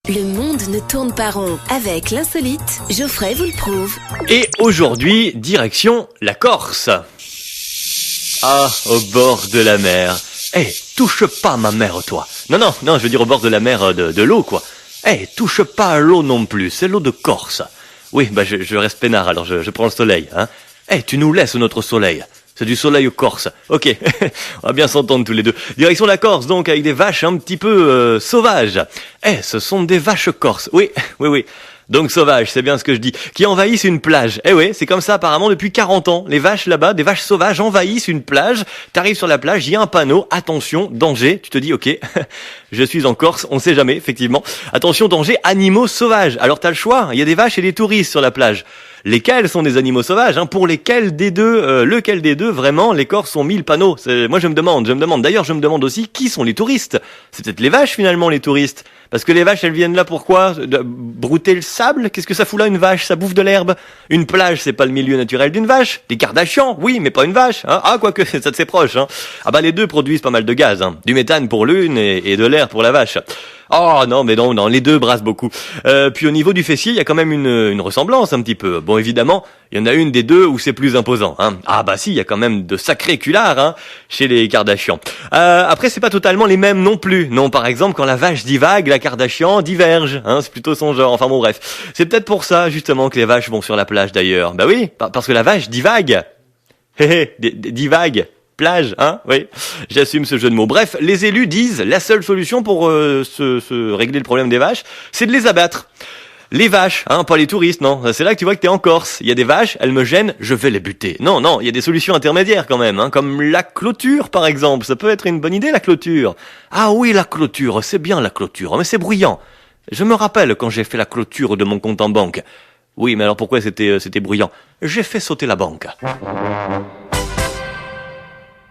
Le monde ne tourne pas rond. Avec l'insolite, Geoffrey vous le prouve. Et aujourd'hui, direction la Corse. Ah, au bord de la mer. Touche pas ma mère, toi. Non, je veux dire au bord de la mer, de l'eau, quoi. Touche pas à l'eau non plus, c'est l'eau de Corse. Oui, je reste peinard, alors je prends le soleil, hein. Tu nous laisses notre soleil. C'est du soleil au Corse. Ok, on va bien s'entendre tous les deux. Direction la Corse, donc, avec des vaches un petit peu sauvages. Ce sont des vaches corses. Oui. Donc sauvages, c'est bien ce que je dis. Qui envahissent une plage. Oui, c'est comme ça apparemment depuis 40 ans. Les vaches là-bas, des vaches sauvages envahissent une plage. T'arrives sur la plage, il y a un panneau. Attention, danger. Tu te dis, ok, je suis en Corse, on sait jamais, effectivement. Attention, danger, animaux sauvages. Alors t'as le choix, il y a des vaches et des touristes sur la plage. Lesquels sont des animaux sauvages, hein? Pour lequel des deux, vraiment, les Corses ont mis le panneau? Moi, je me demande. D'ailleurs, je me demande aussi qui sont les touristes. C'est peut-être les vaches, finalement, les touristes. Parce que les vaches, elles viennent là pourquoi? Brouter le sable? Qu'est-ce que ça fout là, une vache? Ça bouffe de l'herbe. Une plage, c'est pas le milieu naturel d'une vache. Des Kardashians, oui, mais pas une vache, hein. Ah, quoique, ça c'est proche, hein. Ah bah, les deux produisent pas mal de gaz, hein. Du méthane pour l'une et de l'air pour la vache. Oh non, mais non, les deux brassent beaucoup. Puis au niveau du fessier, il y a quand même une ressemblance un petit peu. Bon, évidemment, il y en a une des deux où c'est plus imposant, hein. Ah bah si, il y a quand même de sacrés culards, hein, chez les Kardashians. Après, c'est pas totalement les mêmes non plus. Non, par exemple, quand la vache divague, la Kardashian diverge, hein, c'est plutôt son genre. Enfin bon, bref. C'est peut-être pour ça, justement, que les vaches vont sur la plage d'ailleurs. Bah oui, parce que la vache divague. Divague. Plage, hein, oui, j'assume ce jeu de mots. Bref, les élus disent la seule solution pour se régler le problème des vaches, c'est de les abattre. Les vaches, hein, pas les touristes, non. C'est là que tu vois que t'es en Corse. Il y a des vaches, elles me gênent, je vais les buter. Non, il y a des solutions intermédiaires quand même, hein, comme la clôture par exemple. Ça peut être une bonne idée, la clôture. Ah oui, la clôture, c'est bien la clôture, mais c'est bruyant. Je me rappelle quand j'ai fait la clôture de mon compte en banque. Oui, mais alors pourquoi c'était bruyant? J'ai fait sauter la banque.